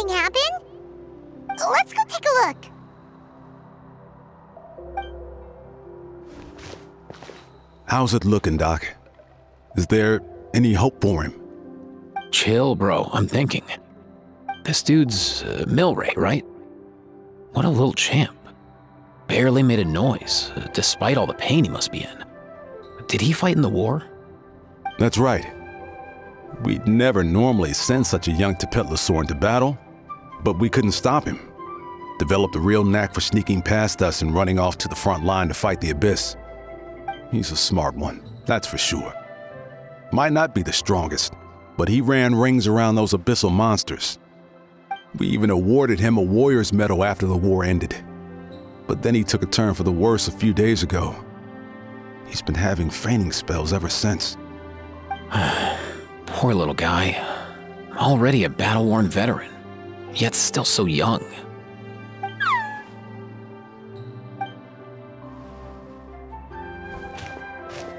something happen? Let's go take a look. How's it looking, Doc? Is there any hope for him? Chill, bro. I'm thinking. This dude's Milray, right? What a little champ. Barely made a noise, despite all the pain he must be in. Did he fight in the war? That's right. We'd never normally send such a young Tepetlosaur into battle, but we couldn't stop him. Developed a real knack for sneaking past us and running off to the front line to fight the Abyss. He's a smart one, that's for sure. Might not be the strongest, but he ran rings around those abyssal monsters. We even awarded him a Warrior's Medal after the war ended. But then he took a turn for the worse a few days ago. He's been having fainting spells ever since. Poor little guy. Already a battle-worn veteran, yet still so young.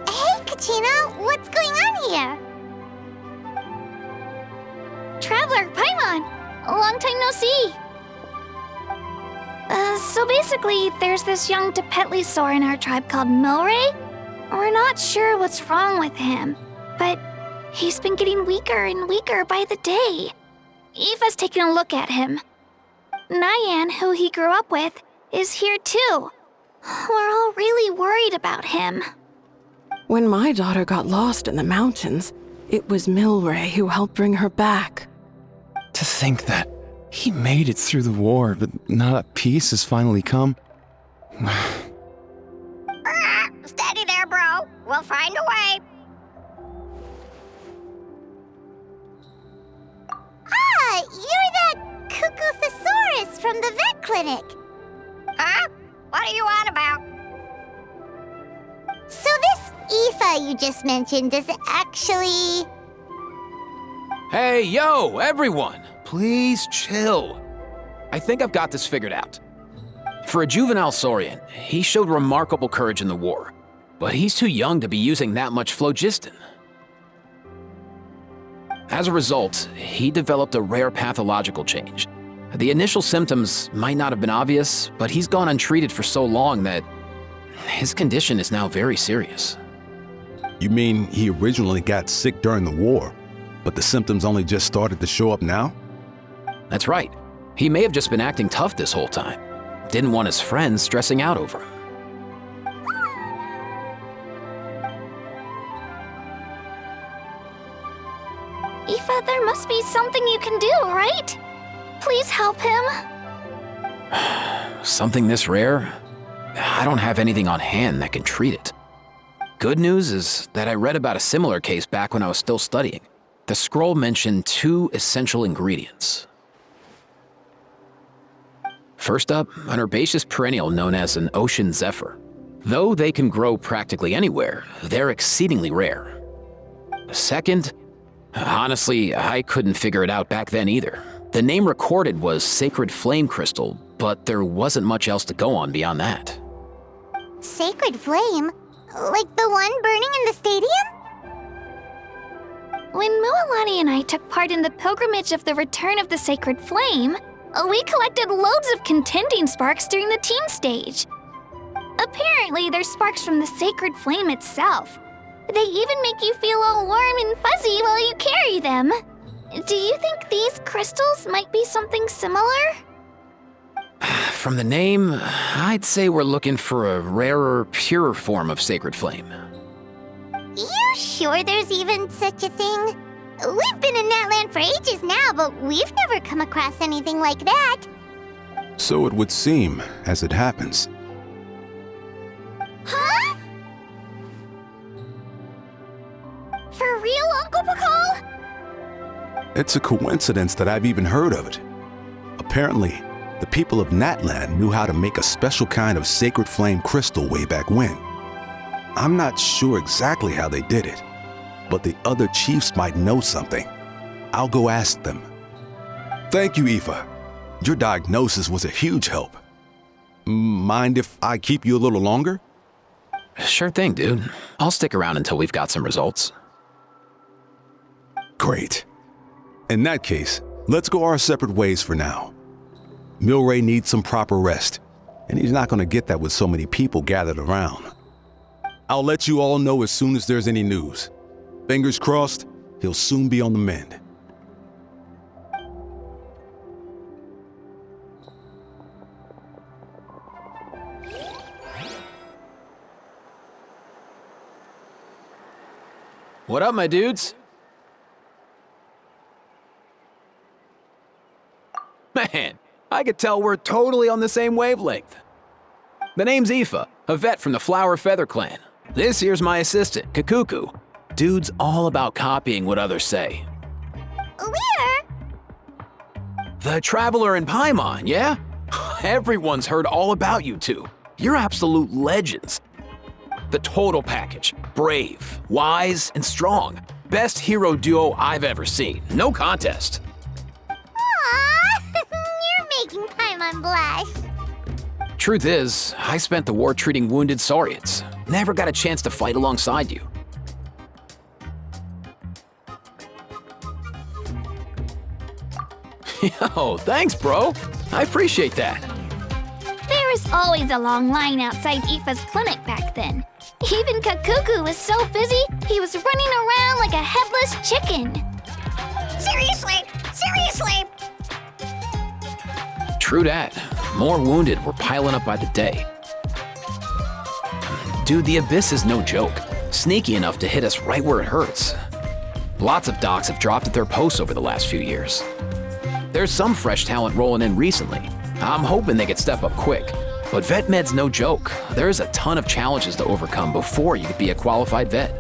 Hey, Kachina, what's going on here? Traveler, Paimon, long time no see. So basically, there's this young Tepetlosaur in our tribe called Milray. We're not sure what's wrong with him, but he's been getting weaker and weaker by the day. Eva's taking a look at him. Nyan, who he grew up with, is here too. We're all really worried about him. When my daughter got lost in the mountains, it was Milray who helped bring her back. To think that he made it through the war, but now that peace has finally come. Steady there, bro. We'll find a way. Ah, you're that Cuckoo-thesaurus from the vet clinic. Huh? What are you on about? So this Aoife you just mentioned is actually... Hey, yo, everyone! Please chill. I think I've got this figured out. For a juvenile Saurian, he showed remarkable courage in the war, but he's too young to be using that much phlogiston. As a result, he developed a rare pathological change. The initial symptoms might not have been obvious, but he's gone untreated for so long that his condition is now very serious. You mean he originally got sick during the war, but the symptoms only just started to show up now? That's right. He may have just been acting tough this whole time. Didn't want his friends stressing out over him. Aoife, there must be something you can do, right? Please help him. Something this rare? I don't have anything on hand that can treat it. Good news is that I read about a similar case back when I was still studying. The scroll mentioned 2 essential ingredients. First up, an herbaceous perennial known as an ocean zephyr. Though they can grow practically anywhere, they're exceedingly rare. Second, honestly, I couldn't figure it out back then either. The name recorded was Sacred Flame Crystal, but there wasn't much else to go on beyond that. Sacred Flame? Like the one burning in the stadium? When Mualani and I took part in the pilgrimage of the Return of the Sacred Flame, we collected loads of contending sparks during the team stage. Apparently, they're sparks from the Sacred Flame itself. They even make you feel all warm and fuzzy while you carry them. Do you think these crystals might be something similar? From the name, I'd say we're looking for a rarer, purer form of Sacred Flame. You sure there's even such a thing? We've been in Natland for ages now, but we've never come across anything like that. So it would seem, as it happens. Huh? For real, Uncle Pakal? It's a coincidence that I've even heard of it. Apparently, the people of Natland knew how to make a special kind of sacred flame crystal way back when. I'm not sure exactly how they did it, but the other chiefs might know something. I'll go ask them. Thank you, Aoife. Your diagnosis was a huge help. Mind if I keep you a little longer? Sure thing, dude. I'll stick around until we've got some results. Great. In that case, Let's go our separate ways for now. Milray needs some proper rest, and he's not going to get that with so many people gathered around. I'll let you all know as soon as there's any news. Fingers crossed, he'll soon be on the mend. What up, my dudes? Man, I could tell we're totally on the same wavelength. The name's Aoife, a vet from the Flower Feather clan. This here's my assistant, Kakuku. Dude's all about copying what others say. Where? The Traveler in Paimon, yeah? Everyone's heard all about you two. You're absolute legends. The total package. Brave, wise, and strong. Best hero duo I've ever seen. No contest. Aww, you're making Paimon blush. Truth is, I spent the war treating wounded Saurians. Never got a chance to fight alongside you. Yo, thanks, bro. I appreciate that. There was always a long line outside Aoife's clinic back then. Even Kakuku was so busy, he was running around like a headless chicken. Seriously? Seriously? True dat. More wounded were piling up by the day. Dude, the Abyss is no joke. Sneaky enough to hit us right where it hurts. Lots of docs have dropped at their posts over the last few years. There's some fresh talent rolling in recently. I'm hoping they could step up quick. But vet med's no joke. There's a ton of challenges to overcome before you could be a qualified vet.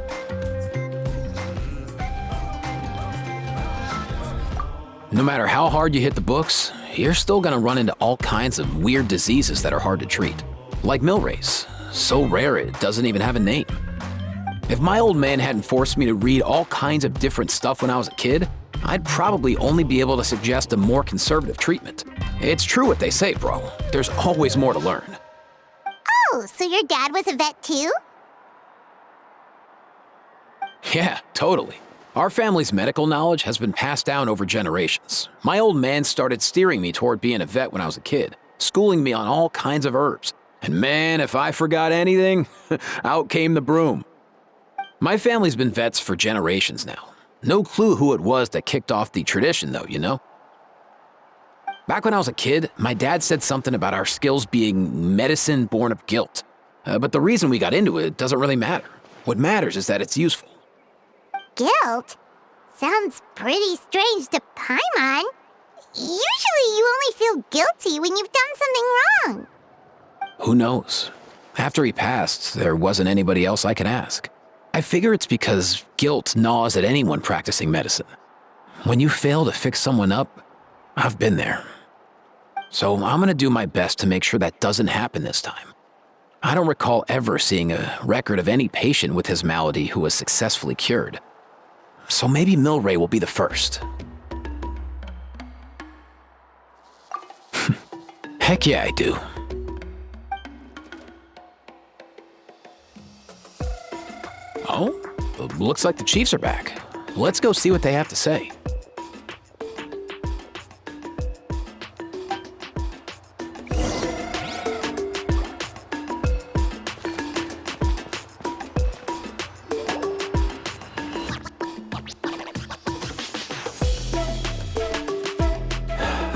No matter how hard you hit the books, you're still gonna run into all kinds of weird diseases that are hard to treat. Like Milray's, so rare it doesn't even have a name. If my old man hadn't forced me to read all kinds of different stuff when I was a kid, I'd probably only be able to suggest a more conservative treatment. It's true what they say, bro. There's always more to learn. Oh, so your dad was a vet too? Yeah, totally. Our family's medical knowledge has been passed down over generations. My old man started steering me toward being a vet when I was a kid, schooling me on all kinds of herbs. And man, if I forgot anything, out came the broom. My family's been vets for generations now. No clue who it was that kicked off the tradition though, you know? Back when I was a kid, my dad said something about our skills being medicine born of guilt. But the reason we got into it doesn't really matter. What matters is that it's useful. Guilt? Sounds pretty strange to Paimon. Usually you only feel guilty when you've done something wrong. Who knows? After he passed, there wasn't anybody else I could ask. I figure it's because guilt gnaws at anyone practicing medicine. When you fail to fix someone up, I've been there. So I'm gonna do my best to make sure that doesn't happen this time. I don't recall ever seeing a record of any patient with his malady who was successfully cured. So maybe Milray will be the first. Heck yeah, I do. Oh, looks like the Chiefs are back. Let's go see what they have to say.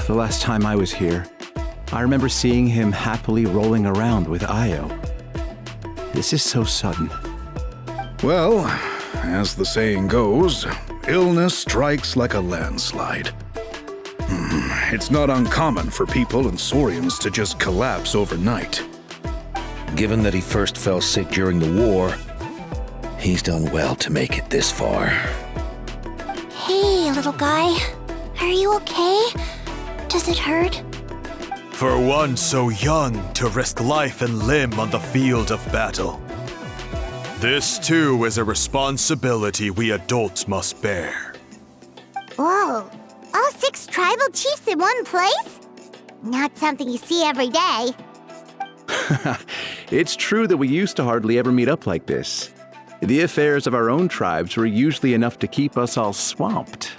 The last time I was here, I remember seeing him happily rolling around with Io. This is so sudden. Well, as the saying goes, illness strikes like a landslide. It's not uncommon for people and Saurians to just collapse overnight. Given that he first fell sick during the war, he's done well to make it this far. Hey, little guy. Are you okay? Does it hurt? For one so young to risk life and limb on the field of battle. This too is a responsibility we adults must bear. Whoa, all 6 tribal chiefs in one place? Not something you see every day. It's true that we used to hardly ever meet up like this. The affairs of our own tribes were usually enough to keep us all swamped.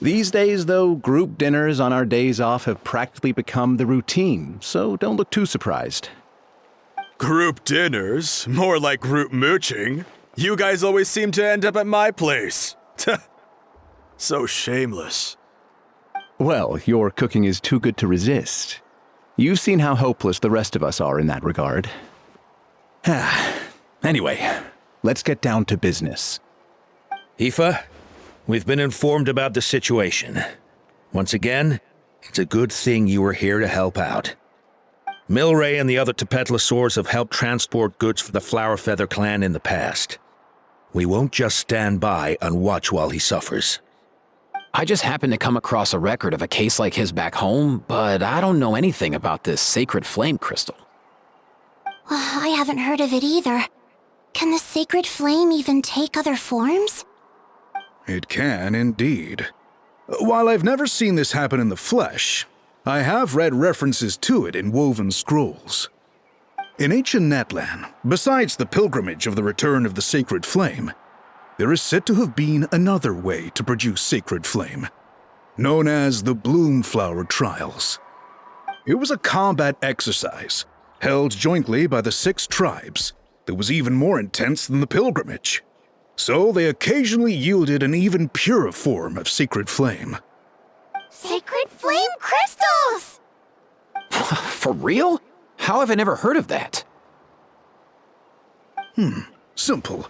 These days, though, group dinners on our days off have practically become the routine, so don't look too surprised. Group dinners? More like group mooching. You guys always seem to end up at my place. So shameless. Well, your cooking is too good to resist. You've seen how hopeless the rest of us are in that regard. Anyway, let's get down to business. Aoife, we've been informed about the situation. Once again, it's a good thing you were here to help out. Milray and the other Tepetlosaurs have helped transport goods for the Flowerfeather clan in the past. We won't just stand by and watch while he suffers. I just happened to come across a record of a case like his back home, but I don't know anything about this sacred flame crystal. I haven't heard of it either. Can the sacred flame even take other forms? It can indeed. While I've never seen this happen in the flesh, I have read references to it in woven scrolls. In ancient Natlan, besides the pilgrimage of the return of the sacred flame, there is said to have been another way to produce sacred flame, known as the Bloomflower Trials. It was a combat exercise held jointly by the 6 tribes that was even more intense than the pilgrimage. So they occasionally yielded an even purer form of sacred flame. Sacred flame crystals! For real? How have I never heard of that? Simple.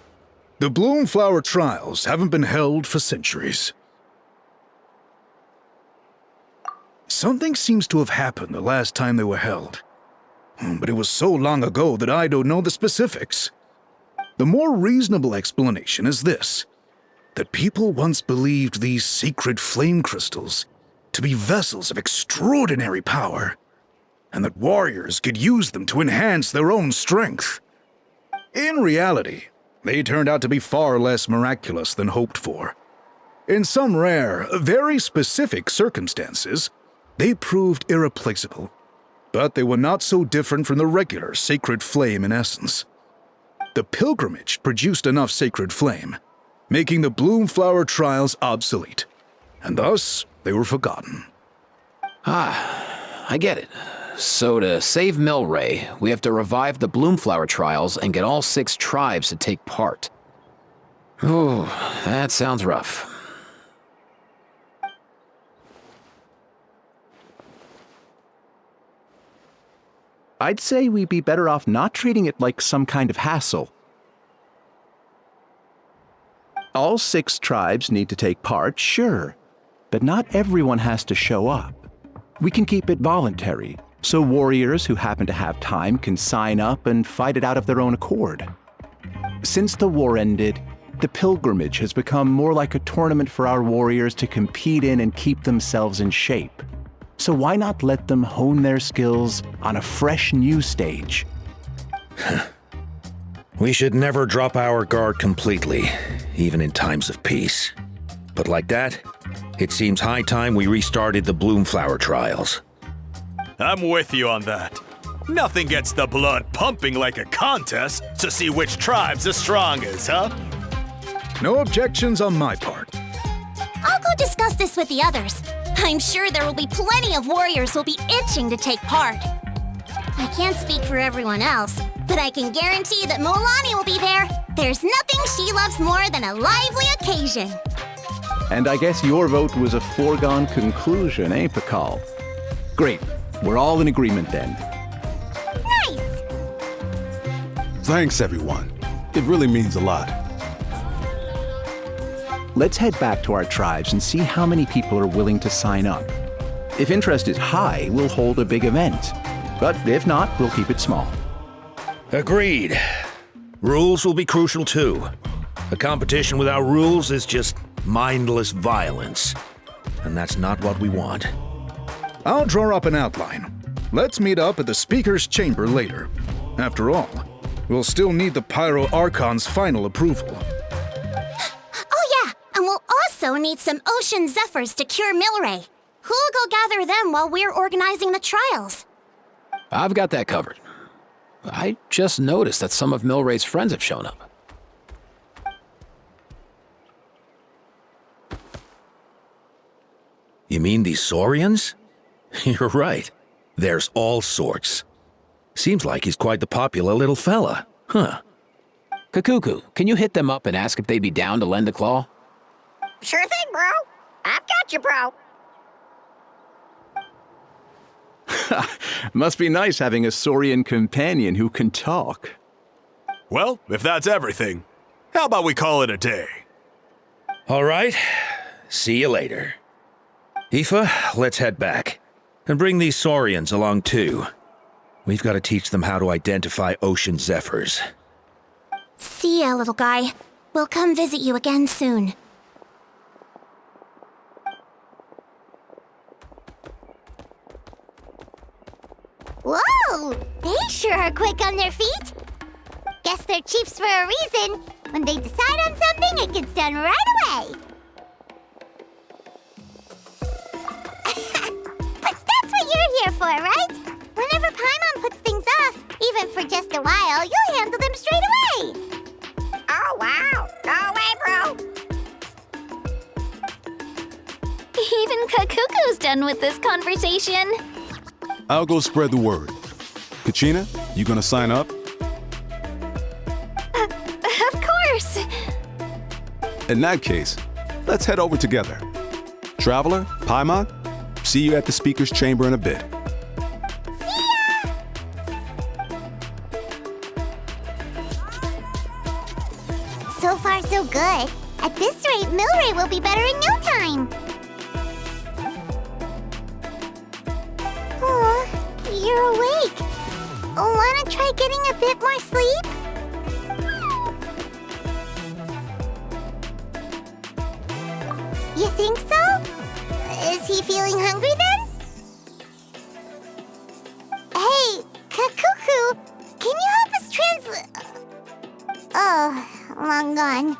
The Bloomflower Trials haven't been held for centuries. Something seems to have happened the last time they were held. But it was so long ago that I don't know the specifics. The more reasonable explanation is this: that people once believed these sacred flame crystals to be vessels of extraordinary power, and that warriors could use them to enhance their own strength. In reality, they turned out to be far less miraculous than hoped for. In some rare, very specific circumstances, they proved irreplaceable, but they were not so different from the regular sacred flame in essence. The pilgrimage produced enough sacred flame, making the Bloomflower Trials obsolete, and thus they were forgotten. I get it. So to save Milray, we have to revive the Bloomflower Trials and get all 6 tribes to take part. Ooh, that sounds rough. I'd say we'd be better off not treating it like some kind of hassle. All 6 tribes need to take part, sure, but not everyone has to show up. We can keep it voluntary, so warriors who happen to have time can sign up and fight it out of their own accord. Since the war ended, the pilgrimage has become more like a tournament for our warriors to compete in and keep themselves in shape. So why not let them hone their skills on a fresh new stage? We should never drop our guard completely, even in times of peace. But like that, it seems high time we restarted the Bloomflower Trials. I'm with you on that. Nothing gets the blood pumping like a contest to see which tribe's the strongest, huh? No objections on my part. I'll go discuss this with the others. I'm sure there will be plenty of warriors who'll be itching to take part. I can't speak for everyone else, but I can guarantee that Molani will be there. There's nothing she loves more than a lively occasion. And I guess your vote was a foregone conclusion, eh, Pakal? Great. We're all in agreement then. Nice! Thanks, everyone. It really means a lot. Let's head back to our tribes and see how many people are willing to sign up. If interest is high, we'll hold a big event. But if not, we'll keep it small. Agreed. Rules will be crucial too. A competition without rules is just mindless violence. And that's not what we want. I'll draw up an outline. Let's meet up at the Speaker's Chamber later. After all, we'll still need the Pyro Archon's final approval. Oh yeah, and we'll also need some Ocean Zephyrs to cure Milray. Who'll go gather them while we're organizing the trials? I've got that covered. I just noticed that some of Milray's friends have shown up. You mean these saurians? You're right. There's all sorts. Seems like he's quite the popular little fella. Huh. Kakuku, can you hit them up and ask if they'd be down to lend a claw? Sure thing, bro. I've got you, bro. Must be nice having a saurian companion who can talk. Well, if that's everything, how about we call it a day? All right. See you later. Aoife, let's head back. And bring these saurians along too. We've got to teach them how to identify ocean zephyrs. See ya, little guy. We'll come visit you again soon. Whoa! They sure are quick on their feet. Guess they're chiefs for a reason. When they decide on something, it gets done right away. But that's what you're here for, right? Whenever Paimon puts things off, even for just a while, you'll handle them straight away. Oh, wow. No way, bro. Even Kakuku's done with this conversation. I'll go spread the word. Kachina, you gonna sign up? Of course. In that case, let's head over together. Traveler, Paimon, see you at the speaker's chamber in a bit. So far, so good. At this rate, Milray will be better in no time. Oh, you're awake. Wanna try getting a bit more sleep? You think so? Is he feeling hungry then? Hey, Kakuku, can you help us Oh, long gone.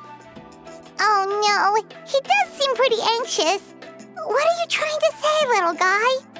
Oh no, he does seem pretty anxious. What are you trying to say, little guy?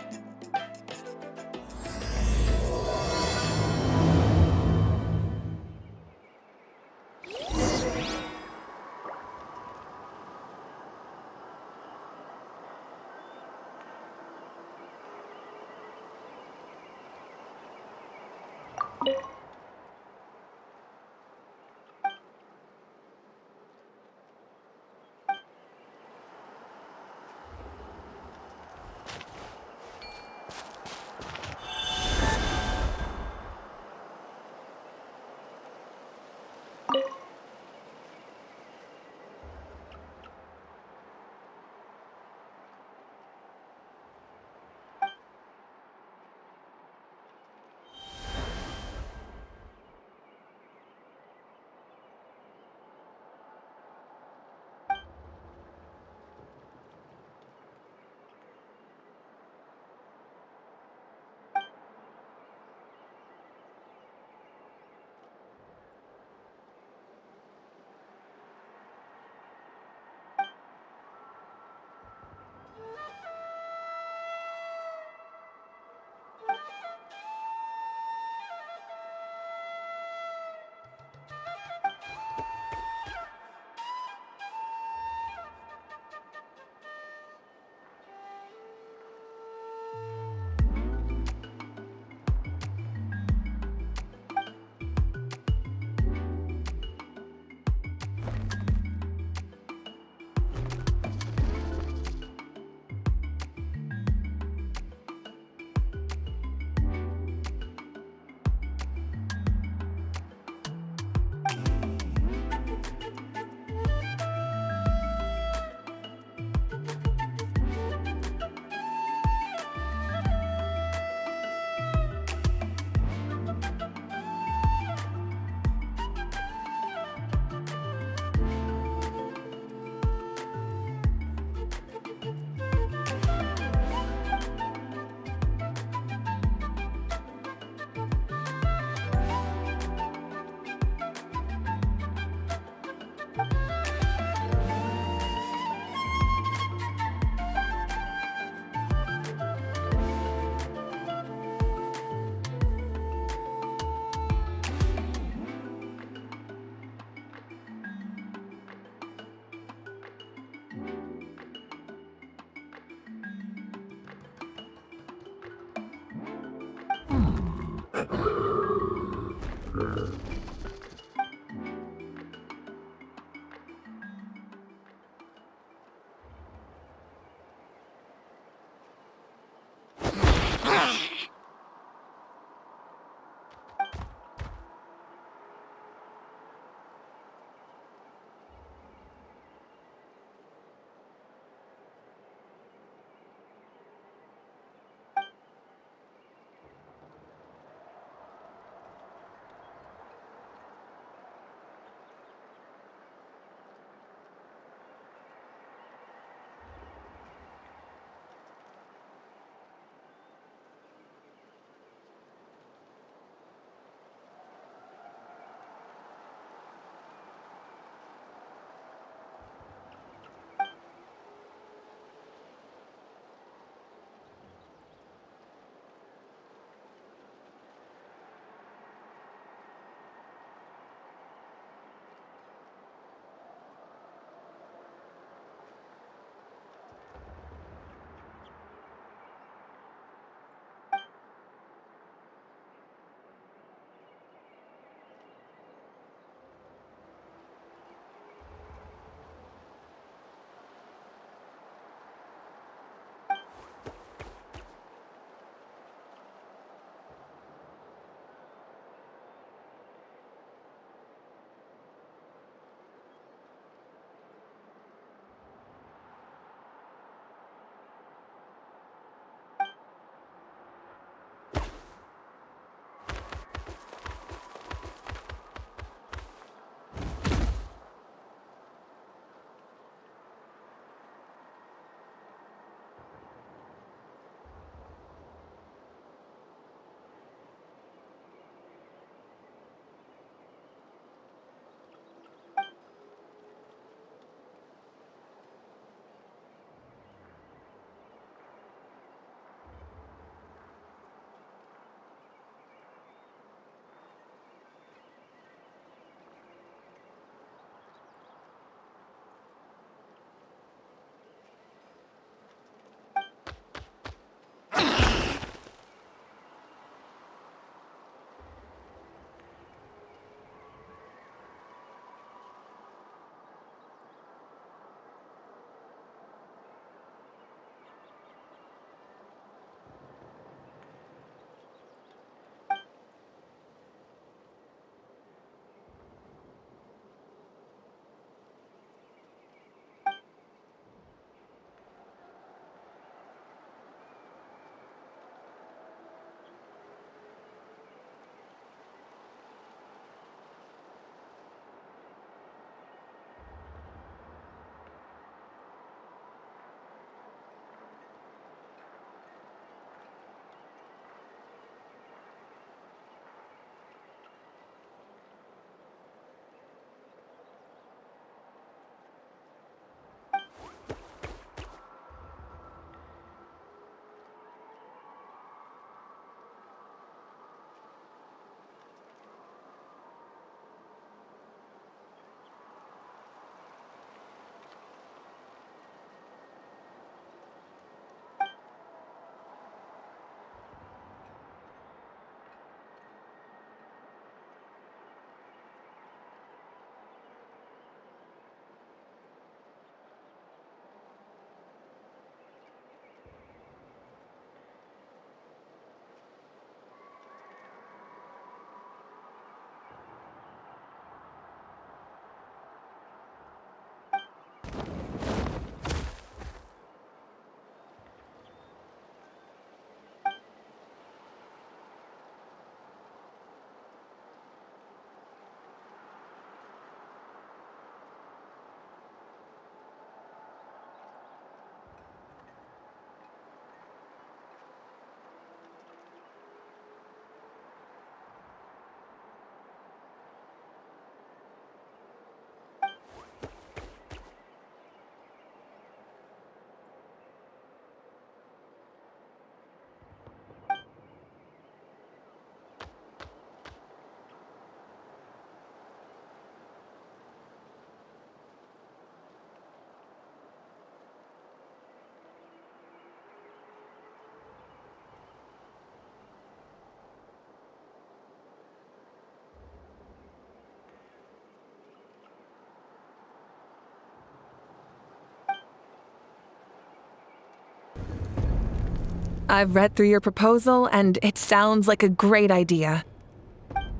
I've read through your proposal, and it sounds like a great idea.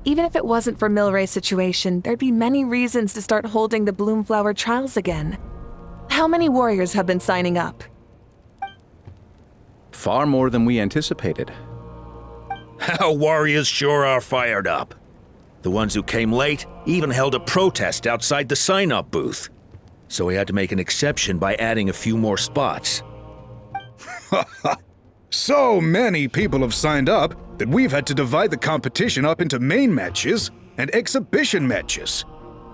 Even if it wasn't for Milray's situation, there'd be many reasons to start holding the Bloomflower Trials again. How many warriors have been signing up? Far more than we anticipated. Our warriors sure are fired up. The ones who came late even held a protest outside the sign-up booth. So we had to make an exception by adding a few more spots. So many people have signed up that we've had to divide the competition up into main matches and exhibition matches.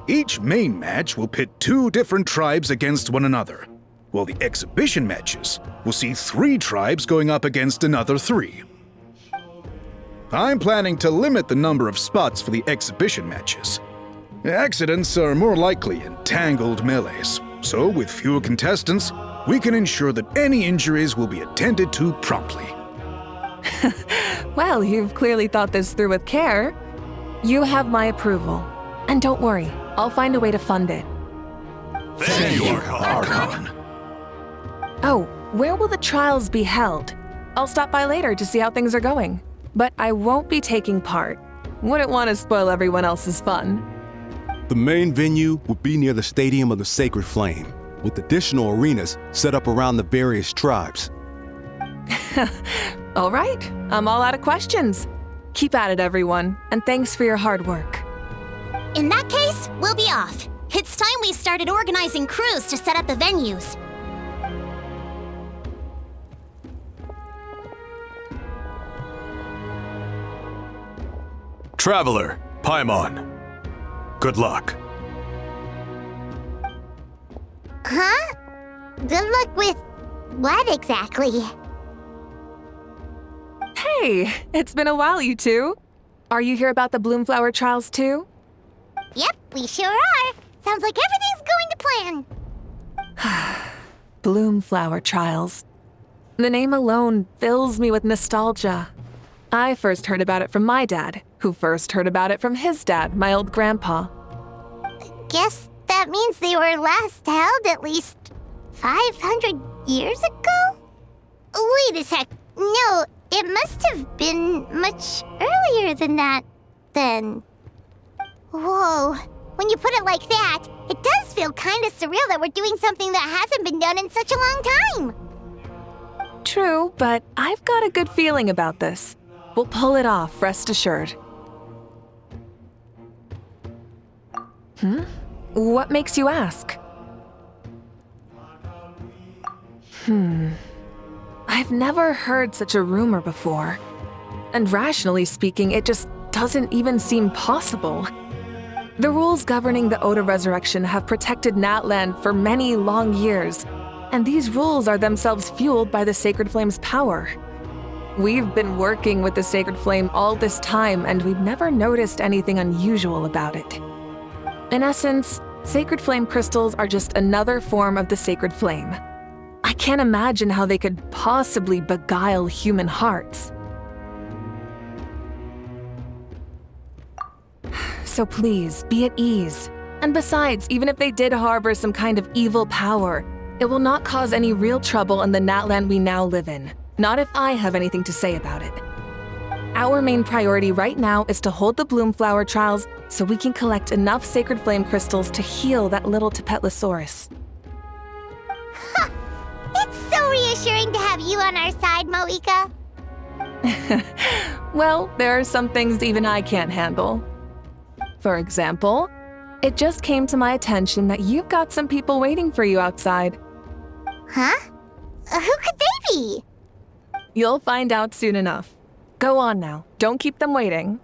Each main match will pit 2 different tribes against one another, while the exhibition matches will see 3 tribes going up against another 3. I'm planning to limit the number of spots for the exhibition matches. Accidents are more likely in tangled melees, so with fewer contestants, we can ensure that any injuries will be attended to promptly. Well, you've clearly thought this through with care. You have my approval. And don't worry, I'll find a way to fund it. Thank you, Archon. Oh, where will the trials be held? I'll stop by later to see how things are going. But I won't be taking part. Wouldn't want to spoil everyone else's fun. The main venue will be near the Stadium of the Sacred Flame, with additional arenas set up around the various tribes. All right, I'm all out of questions. Keep at it, everyone, and thanks for your hard work. In that case, we'll be off. It's time we started organizing crews to set up the venues. Traveler, Paimon. Good luck. Huh? Good luck with what exactly? Hey, it's been a while, you two. Are you here about the Bloomflower Trials too? Yep, we sure are. Sounds like everything's going to plan. Bloomflower Trials. The name alone fills me with nostalgia. I first heard about it from my dad, who first heard about it from his dad, my old grandpa. Guess that means they were last held at least 500 years ago? Wait a sec. No, it must have been much earlier than that, then. Whoa. When you put it like that, it does feel kind of surreal that we're doing something that hasn't been done in such a long time. True, but I've got a good feeling about this. We'll pull it off, rest assured. What makes you ask? I've never heard such a rumor before. And rationally speaking, it just doesn't even seem possible. The rules governing the Oda resurrection have protected Natland for many long years, and these rules are themselves fueled by the Sacred Flame's power. We've been working with the Sacred Flame all this time, and we've never noticed anything unusual about it. In essence, Sacred Flame crystals are just another form of the Sacred Flame. I can't imagine how they could possibly beguile human hearts. So please, be at ease. And besides, even if they did harbor some kind of evil power, it will not cause any real trouble in the Natland we now live in. Not if I have anything to say about it. Our main priority right now is to hold the Bloomflower Trials so we can collect enough Sacred Flame crystals to heal that little Tapetlosaurus. It's so reassuring to have you on our side, Moika. Well, there are some things even I can't handle. For example, it just came to my attention that you've got some people waiting for you outside. Huh? Who could they be? You'll find out soon enough. Go on now. Don't keep them waiting.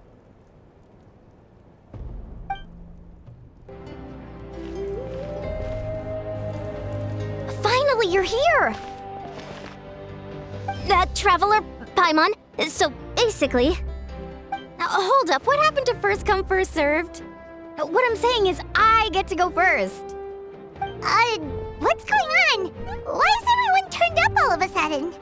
Finally, you're here! Traveler, Paimon, so basically... hold up, what happened to first come, first served? What I'm saying is I get to go first. What's going on? Why is everyone turned up all of a sudden?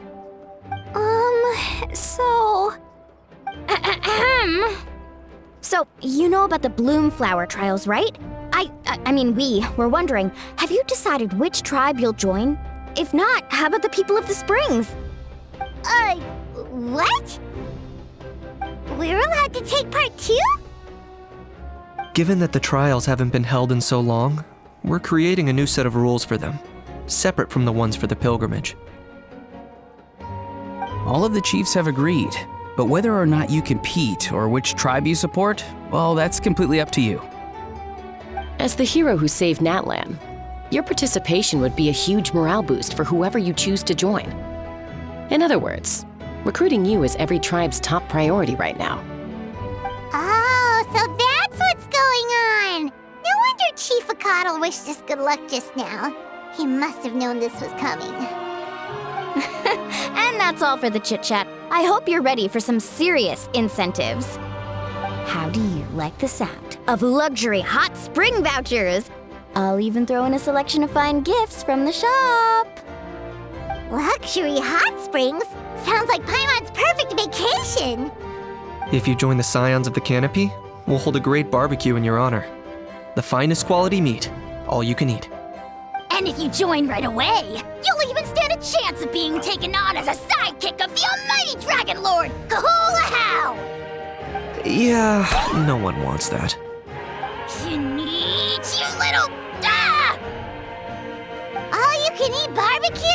So, you know about the Bloomflower Trials, right? I mean, we're wondering, have you decided which tribe you'll join? If not, how about the people of the Springs? What? We're allowed to take part too? Given that the trials haven't been held in so long, we're creating a new set of rules for them, separate from the ones for the pilgrimage. All of the chiefs have agreed, but whether or not you compete or which tribe you support, well, that's completely up to you. As the hero who saved Natlan, your participation would be a huge morale boost for whoever you choose to join. In other words, recruiting you is every tribe's top priority right now. Oh, so that's what's going on! No wonder Chief Akatl wished us good luck just now. He must have known this was coming. And that's all for the chit-chat. I hope you're ready for some serious incentives. How do you like the sound of luxury hot spring vouchers? I'll even throw in a selection of fine gifts from the shop. Luxury hot springs? Sounds like Paimon's perfect vacation! If you join the Scions of the Canopy, we'll hold a great barbecue in your honor. The finest quality meat, all you can eat. And if you join right away, you'll even stand a chance of being taken on as a sidekick of the almighty Dragon Lord, Kahula! Yeah, no one wants that. Neat, you little... Ah! All you can eat barbecue?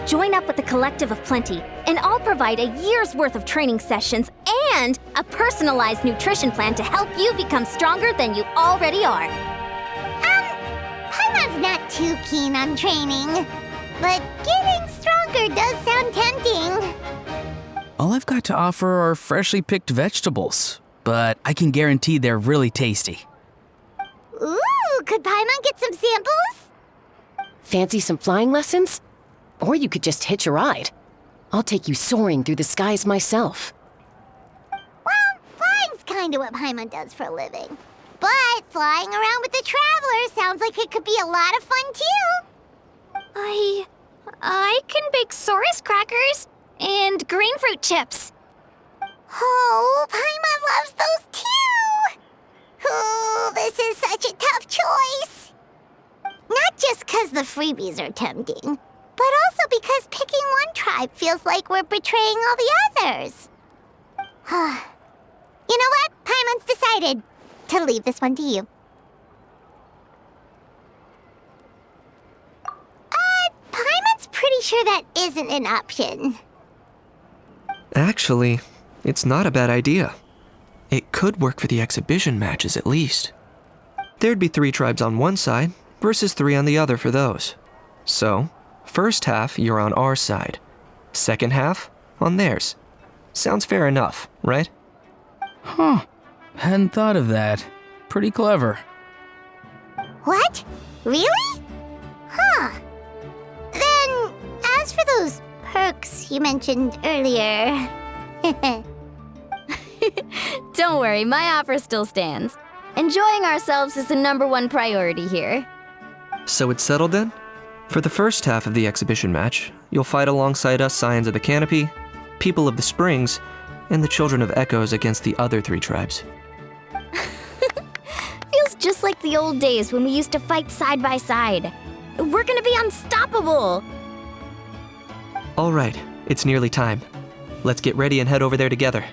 Join up with the Collective of Plenty, and I'll provide a year's worth of training sessions and a personalized nutrition plan to help you become stronger than you already are. Paimon's not too keen on training, but getting stronger does sound tempting. All I've got to offer are freshly picked vegetables, but I can guarantee they're really tasty. Ooh, could Paimon get some samples? Fancy some flying lessons? Or you could just hitch a ride. I'll take you soaring through the skies myself. Well, flying's kinda what Paimon does for a living. But flying around with the Traveler sounds like it could be a lot of fun too. I can bake Saurus crackers and green fruit chips. Oh, Paimon loves those too! Oh, this is such a tough choice. Not just 'cause the freebies are tempting, but also because picking one tribe feels like we're betraying all the others. You know what? Paimon's decided to leave this one to you. Paimon's pretty sure that isn't an option. Actually, it's not a bad idea. It could work for the exhibition matches at least. There'd be 3 tribes on one side versus 3 on the other for those. So, first half, you're on our side. Second half, on theirs. Sounds fair enough, right? Huh. Hadn't thought of that. Pretty clever. What? Really? Huh. Then, as for those perks you mentioned earlier... Don't worry, my offer still stands. Enjoying ourselves is the #1 priority here. So it's settled then? For the first half of the exhibition match, you'll fight alongside us Scions of the Canopy, People of the Springs, and the Children of Echoes against the other 3 tribes. Feels just like the old days when we used to fight side by side. We're gonna be unstoppable! All right, it's nearly time. Let's get ready and head over there together.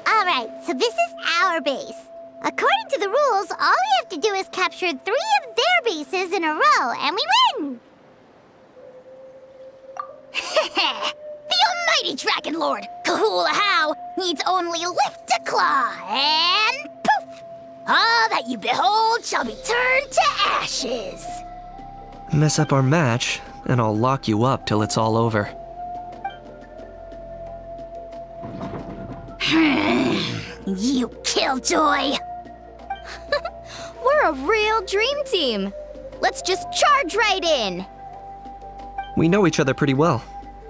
Alright, so this is our base. According to the rules, all we have to do is capture 3 of their bases in a row, and we win! The almighty Dragon Lord, Kahula needs only lift a claw, and poof! All that you behold shall be turned to ashes. Mess up our match, and I'll lock you up till it's all over. You killjoy! We're a real dream team. Let's just charge right in! We know each other pretty well,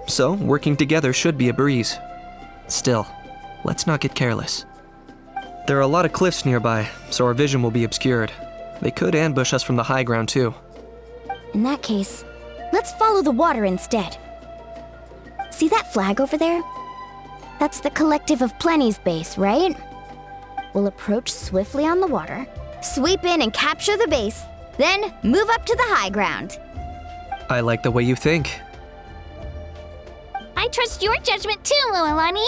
so working together should be a breeze. Still, let's not get careless. There are a lot of cliffs nearby, so our vision will be obscured. They could ambush us from the high ground too. In that case, let's follow the water instead. See that flag over there? That's the Collective of Plenty's base, right? We'll approach swiftly on the water, sweep in and capture the base, then move up to the high ground. I like the way you think. I trust your judgment too, Moalani.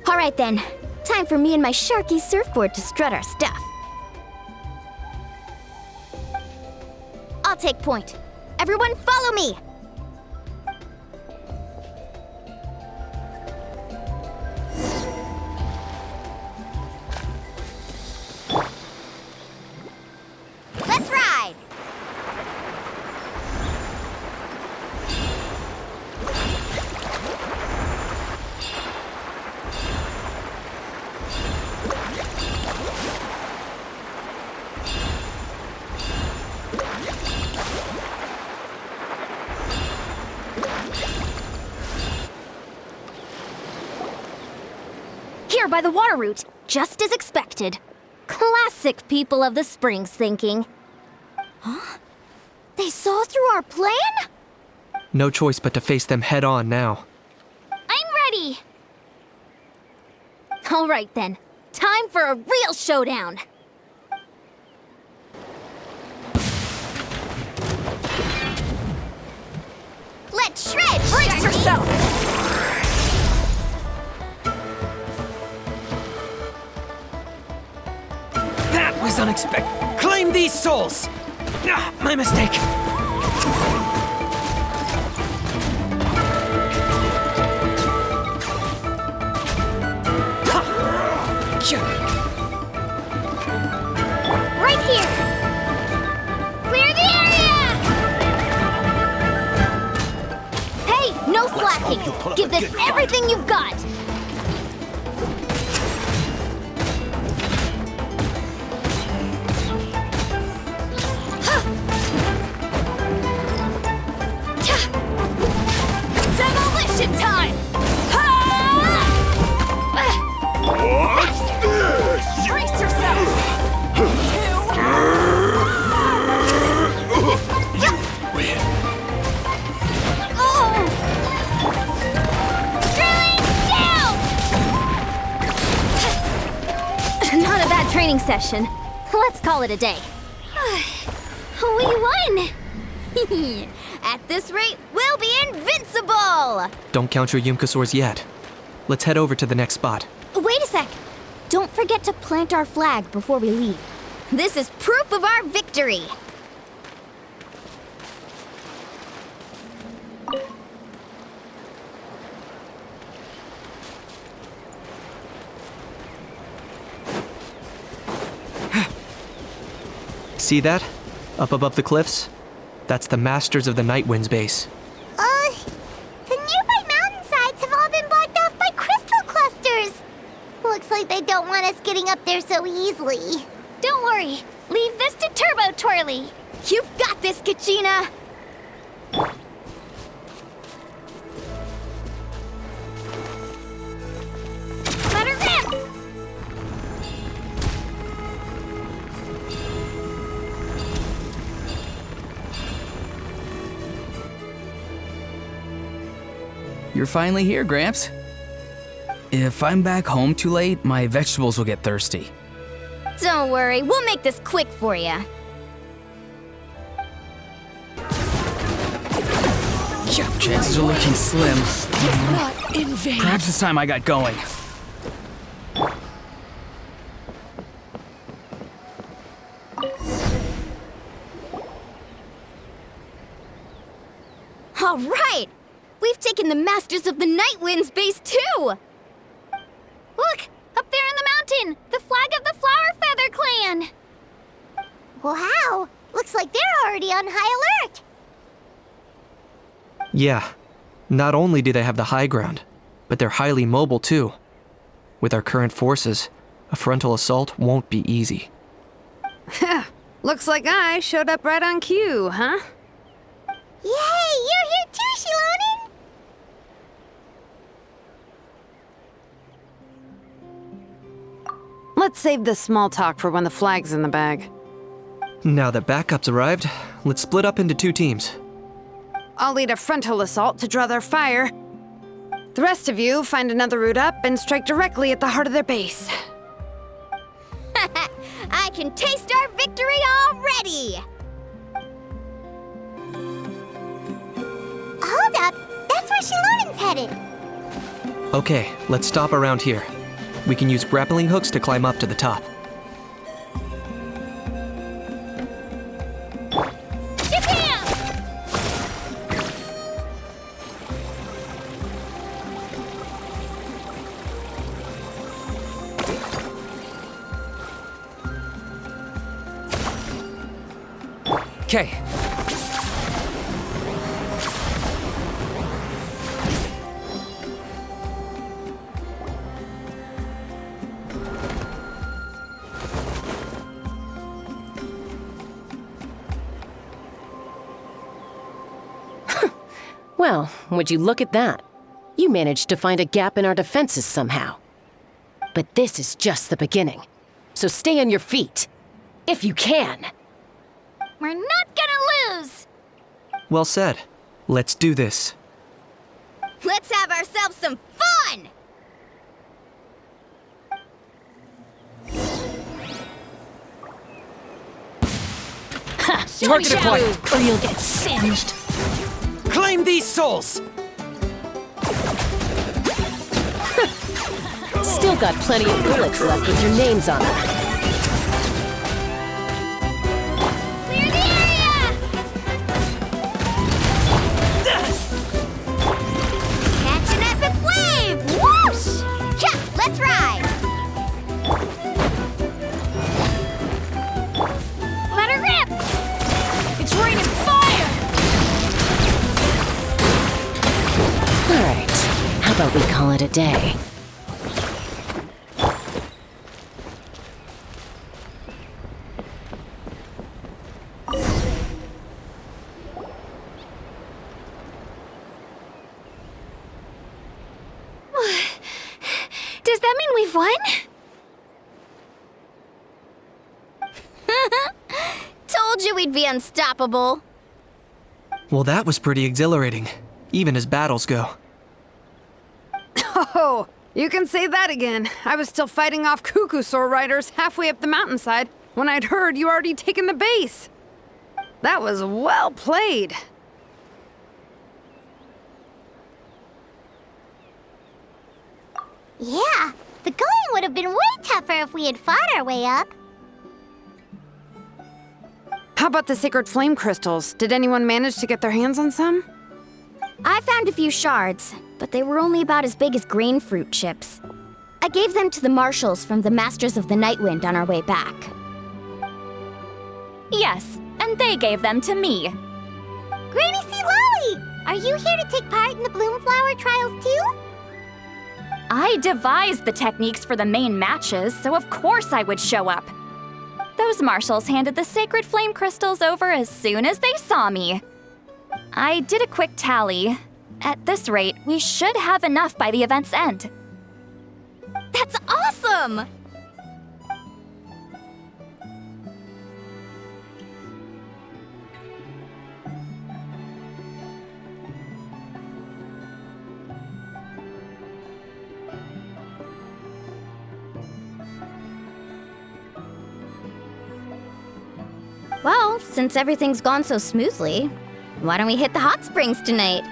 All right then, time for me and my Sharky surfboard to strut our stuff. I'll take point. Everyone follow me! Let's ride! Here by the water route, just as expected. Classic people of the Springs thinking. Huh? They saw through our plan? No choice but to face them head on now. I'm ready! All right then, time for a real showdown! Let's shred! Brace yourself! That was unexpected. Claim these souls! Ah, my mistake. Right here! Clear the area! Hey, no slacking! Give this everything you've got! Demolition time! What's this? Brace yourself! Not a bad training session. Let's call it a day. We won! At this rate, we'll be invincible! Don't count your Yumkasaurs yet. Let's head over to the next spot. Wait a sec! Don't forget to plant our flag before we leave. This is proof of our victory! See that? Up above the cliffs? That's the Masters of the Night Wind's base. The nearby mountainsides have all been blocked off by crystal clusters. Looks like they don't want us getting up there so easily. Don't worry. Leave this to Turbo Twirly. You've got this, Kachina! Let her rip! You're finally here, Gramps. If I'm back home too late, my vegetables will get thirsty. Don't worry, we'll make this quick for you. Chances are looking slim. Not in vain. Perhaps it's time I got going. All right! We've taken the Masters of the Night Wind's base too! Look! Up there in the mountain! The flag of the Flower Feather Clan! Wow, looks like they're already on high alert. Yeah. Not only do they have the high ground, but they're highly mobile too. With our current forces, a frontal assault won't be easy. Looks like I showed up right on cue, huh? Yay, you're here too, Shilonen! Let's save this small talk for when the flag's in the bag. Now that backup's arrived, let's split up into 2 teams. I'll lead a frontal assault to draw their fire. The rest of you find another route up and strike directly at the heart of their base. I can taste our victory already! Hold up, that's where Shilonen's headed. Okay, let's stop around here. We can use grappling hooks to climb up to the top. Okay. Well, would you look at that? You managed to find a gap in our defenses somehow. But this is just the beginning. So stay on your feet. If you can. We're not gonna lose! Well said. Let's do this. Let's have ourselves some fun! Ha! Target acquired! Or you'll get singed. Claim these souls! Still got plenty of bullets left with your names on them. Clear the area! Catch an epic wave! Whoosh! Yeah, let's ride! Let her rip! It's raining fire! Alright, how about we call it a day? Does that mean we've won? Told you we'd be unstoppable. Well, that was pretty exhilarating, even as battles go. Oh, you can say that again. I was still fighting off Cuckoosaur riders halfway up the mountainside when I'd heard you already taken the base. That was well played. Yeah, the going would have been way tougher if we had fought our way up. How about the sacred flame crystals? Did anyone manage to get their hands on some? I found a few shards, but they were only about as big as grain fruit chips. I gave them to the marshals from the Masters of the Nightwind on our way back. Yes, and they gave them to me. Granny C. Lolly, are you here to take part in the Bloomflower trials too? I devised the techniques for the main matches, so of course I would show up. Those marshals handed the sacred flame crystals over as soon as they saw me. I did a quick tally. At this rate, we should have enough by the event's end. That's awesome! Well, since everything's gone so smoothly, why don't we hit the hot springs tonight?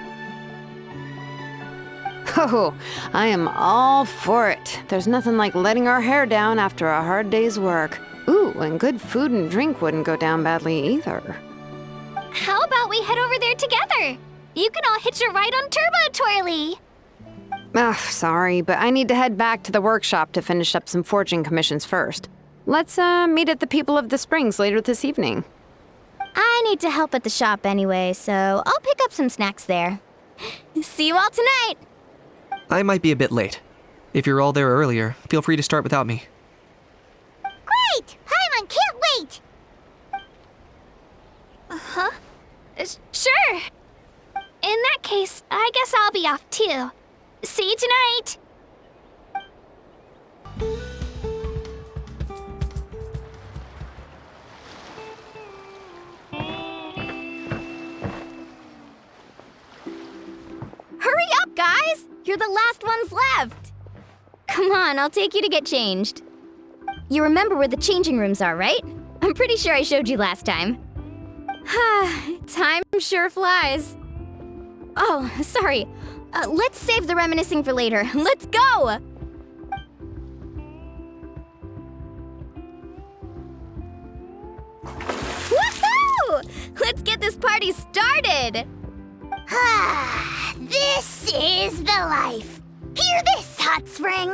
Oh, I am all for it. There's nothing like letting our hair down after a hard day's work. Ooh, and good food and drink wouldn't go down badly either. How about we head over there together? You can all hitch a ride on Turbo Twirly. Ugh, sorry, but I need to head back to the workshop to finish up some forging commissions first. Let's meet at the People of the Springs later this evening. I need to help at the shop anyway, so I'll pick up some snacks there. See you all tonight! I might be a bit late. If you're all there earlier, feel free to start without me. Great! Paimon can't wait! Sure. In that case, I guess I'll be off too. See you tonight. Hurry up, guys! You're the last ones left! Come on, I'll take you to get changed. You remember where the changing rooms are, right? I'm pretty sure I showed you last time. Time sure flies. Oh, sorry. Let's save the reminiscing for later. Let's go! Woohoo! Let's get this party started! This is the life. Hear this, hot spring.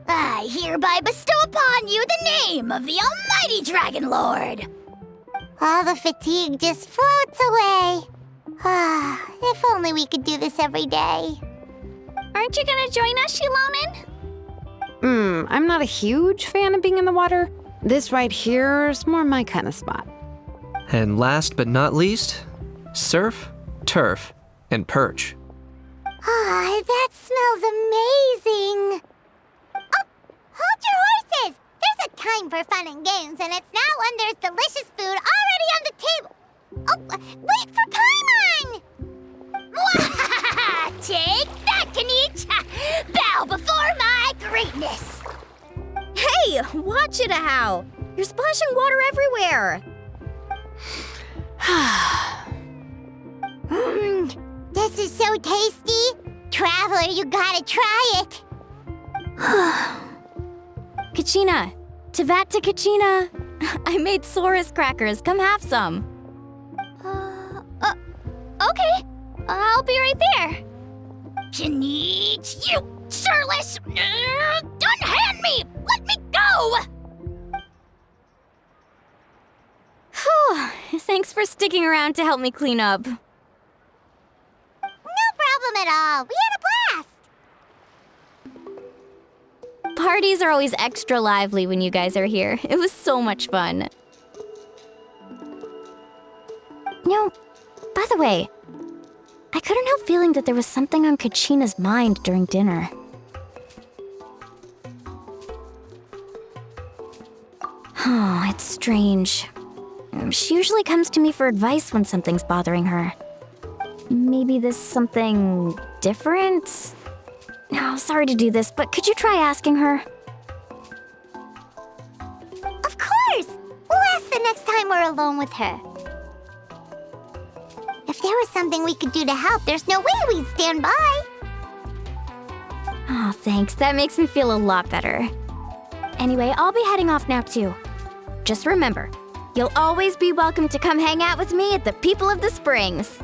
I hereby bestow upon you the name of the almighty Dragon Lord. All the fatigue just floats away. If only we could do this every day. Aren't you gonna join us, Shilonen? I'm not a huge fan of being in the water. This right here is more my kind of spot. And last but not least, surf, turf, and perch. That smells amazing. Oh, hold your horses. There's a time for fun and games, and it's now when there's delicious food already on the table. Oh, wait for Paimon! Take that, Kanich! Bow before my greatness! Hey, watch it, How! You're splashing water everywhere! This is so tasty! Traveler, you gotta try it! Kachina! Tevat to Kachina! I made Saurus crackers. Come have some. Okay. I'll be right there. Kanich, you surless! Unhand me! Let me go! Thanks for sticking around to help me clean up. No problem at all. We had a blast. Parties are always extra lively when you guys are here. It was so much fun. No, by the way, I couldn't help feeling that there was something on Kachina's mind during dinner. Oh, it's strange. She usually comes to me for advice when something's bothering her. Maybe this something different? No, sorry to do this, but could you try asking her? Of course! We'll ask the next time we're alone with her. If there was something we could do to help, there's no way we'd stand by. Oh, thanks. That makes me feel a lot better. Anyway, I'll be heading off now, too. Just remember, you'll always be welcome to come hang out with me at the People of the Springs.